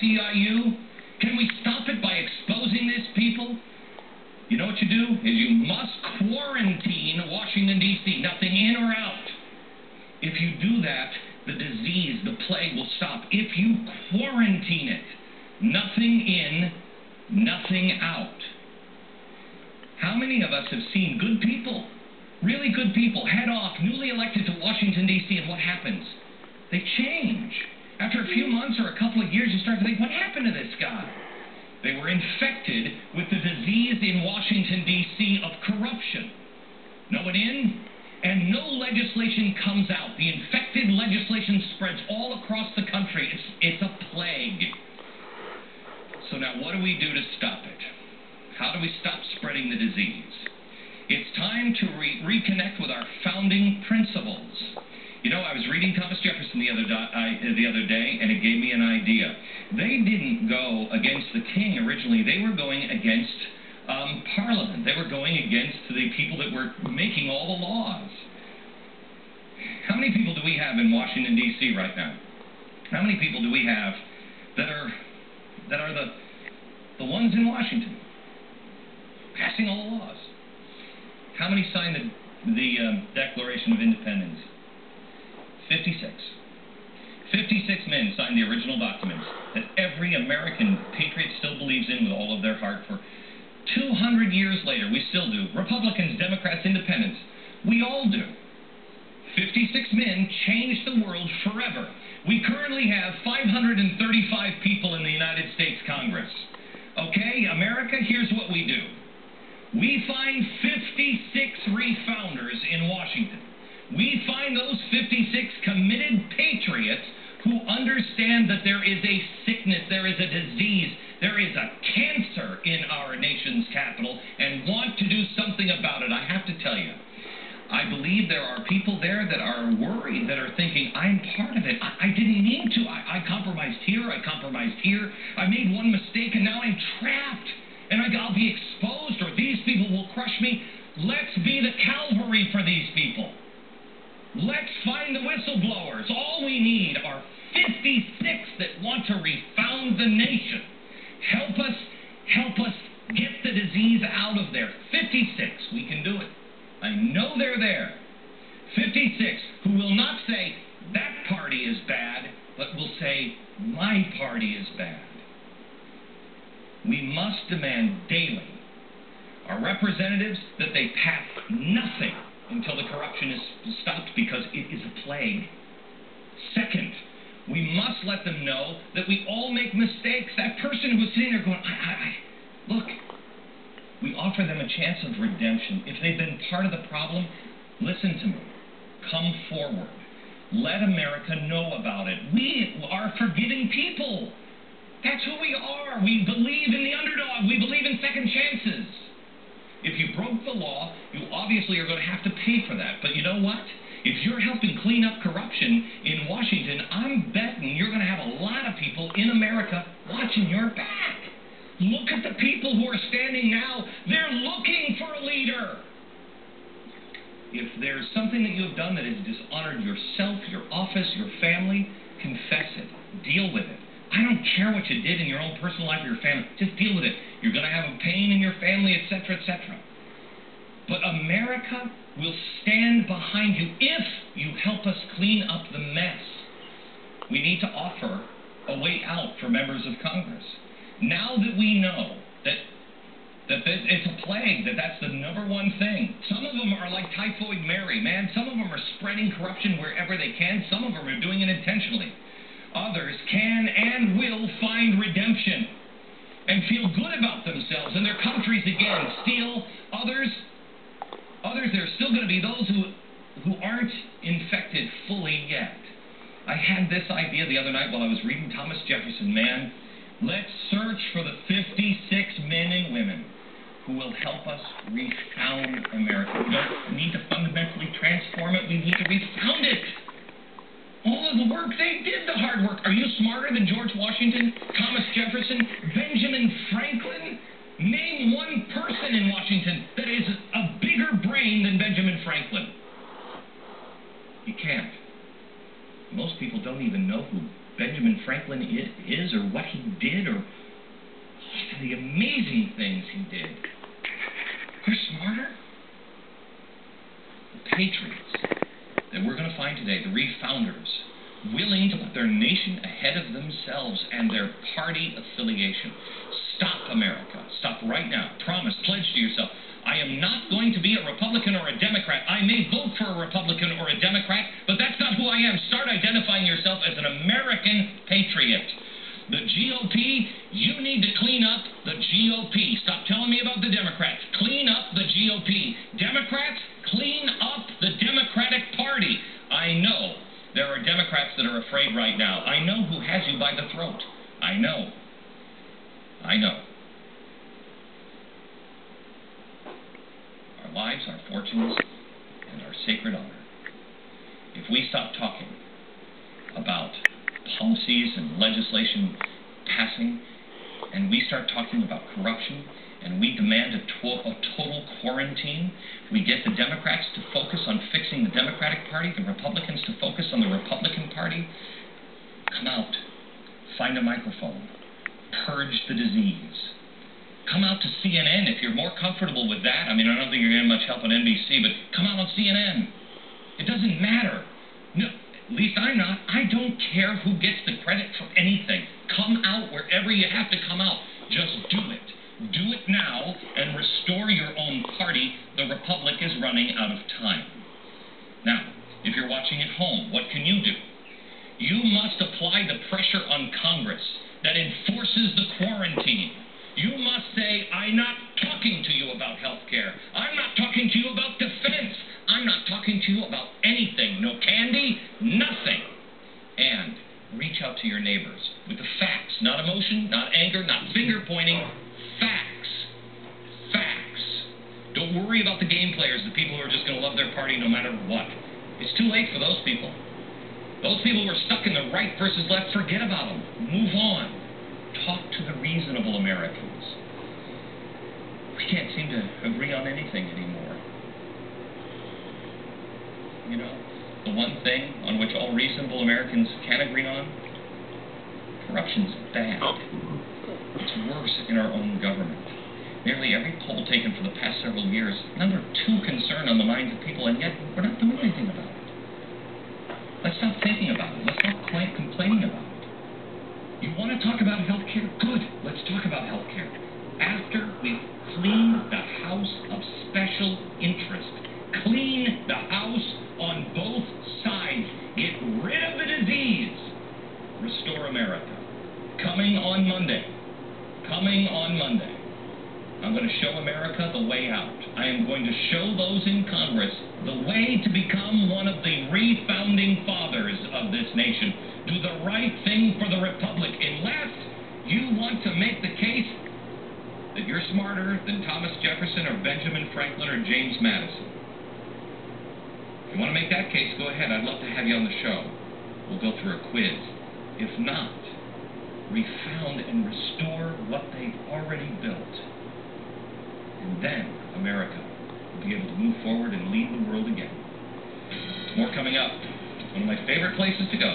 SEIU? Can we stop it by exposing these people? You know what you do? Is you must quarantine Washington, D.C. Nothing in or out. If you do that, the disease, the plague will stop. If you quarantine it, nothing in, nothing out. How many of us have seen good people, really good people, head off, newly elected to Washington, D.C., and what happens? They change. After a few months or a couple of years, you start to think, what happened to this guy? They were infected with the disease in Washington, D.C. of corruption. No one in, and no legislation comes out. The infected legislation spreads all across the country. It's a plague. So now what do we do to stop it? How do we stop spreading the disease? It's time to reconnect with our founding principles. You know, I was reading Thomas Jefferson the other day, and it gave me an idea. They didn't go against the king originally. They were going against Parliament. They were going against the people that were making all the laws. How many people do we have in Washington, D.C. right now? How many people do we have that are the ones in Washington passing all the laws? How many signed the Declaration of Independence? 56. 56 men signed the original documents that every American patriot still believes in with all of their heart. For 200 years later, we still do. Republicans, Democrats, Independents, we all do. 56 men changed the world forever. We currently have 535 people in the United States Congress. Okay, America, here's what we do. We find 56 refounders in Washington. We find those 56 committed patriots who understand that there is a sickness, there is a disease, there is a cancer in our nation's capital and want to do something about it. I have to tell you, I believe there are people there that are worried, that are thinking, I'm part of it. I didn't mean to. I compromised here. I compromised here. I made one mistake, and now I'm trapped. And I'll be exposed, or these people will crush me. Let's be the cavalry for these people. Let's find the whistleblowers. All we need are 56 that want to refound the nation. Help us get the disease out of there. 56. We can do it. I know they're there. 56 who will not say, that party is bad, but will say, my party is bad. We must demand daily, our representatives, that they pass nothing until the corruption is stopped, because it is a plague. Second, we must let them know that we all make mistakes. That person who was sitting there going, look, we offer them a chance of redemption. If they've been part of the problem, listen to me. Come forward. Let America know about it. We are forgiving people. That's who we are. We believe in the underdog. We believe in second chances. If you broke the law, you obviously are going to have to pay for that. But you know what? If you're helping clean up corruption in Washington, I'm betting you're going to have a lot of people in America watching your back. Look at the people who are standing now. They're looking for a leader. If there's something that you have done that has dishonored yourself, your office, your family, confess it. Deal with it. I don't care what you did in your own personal life or your family. Just deal with it. You're going to have a pain in your family, etc., etc. But America will stand behind you if you help us clean up the mess. We need to offer a way out for members of Congress. Now that we know that it's a plague, that's the number one thing. Some of them are like Typhoid Mary, man. Some of them are spreading corruption wherever they can. Some of them are doing it intentionally. Others can and will find redemption and feel good about themselves and their countries again. Still, others, there are still going to be those who aren't infected fully yet. I had this idea the other night while I was reading Thomas Jefferson, man. Let's search for the 56 men and women who will help us refound America. We don't need to fundamentally transform it. We need to refound it. All of the work they did, the hard work. Are you smarter than George Washington, Thomas Jefferson, Benjamin Franklin? Name one person in Washington that is a bigger brain than Benjamin Franklin. You can't. Most people don't even know who Benjamin Franklin is or what what he did or the amazing things he did. We're smarter. The patriots that we're going to find today, the refounders, willing to put their nation ahead of themselves and their party affiliation. Stop, America. Stop right now. Promise, pledge to yourself. I am not going to be a Republican or a Democrat. I may vote for a Republican or a Democrat, but that's not who I am. Start identifying yourself as an American patriot. The GOP, you need to clean up the GOP. Stop telling me about the Democrats. Clean up the GOP. Democrats, clean up the Democratic Party. I know there are Democrats that are afraid right now. I know who has you by the throat. I know. I know. Our lives, our fortunes, and our sacred honor. If we stop talking about policies and legislation passing, and we start talking about corruption, and we demand a total quarantine, we get the Democrats to focus on fixing the Democratic Party, the Republicans to focus on the Republican Party, come out, find a microphone, purge the disease. Come out to CNN if you're more comfortable with that. I mean, I don't think you're getting much help on NBC, but come out on CNN. It doesn't matter. No, at least I'm not. I don't care who gets the credit for anything. Come out wherever you have to come out. Just do it. Do it now and restore your own party. The Republic is running out of time. Now, if you're watching at home, what can you do? You must apply the pressure on Congress that enforces the quarantine. You must say, I'm not talking to you about health care. I'm not talking to you about defense. I'm not talking to you about anything. No candy, nothing. And reach out to your neighbors with the facts, not emotion, not anger, not finger pointing. Facts. Facts. Don't worry about the game players, the people who are just going to love their party no matter what. It's too late for those people. Those people who are stuck in the right versus left, forget about them. Move on. Talk to the reasonable Americans. We can't seem to agree on anything anymore. You know, the one thing on which all reasonable Americans can agree on, corruption's bad. It's worse in our own government. Nearly every poll taken for the past several years, number 2 concern on the minds of people, and yet we're not doing anything about it. Let's stop thinking about it. Let's stop complaining about it. You want to talk about health care? Good. Let's talk about health care. After we've cleaned the house of special interest, clean the house on both sides, get rid of the disease, restore America. Coming on Monday. Coming on Monday. I'm going to show America the way out. I am going to show those in Congress the way to become one of the refounding fathers of this nation. Do the right thing for the Republic, unless you want to make the case that you're smarter than Thomas Jefferson or Benjamin Franklin or James Madison. If you want to make that case, go ahead. I'd love to have you on the show. We'll go through a quiz. If not, refound and restore what they've already built. And then America will be able to move forward and lead the world again. More coming up. One of my favorite places to go.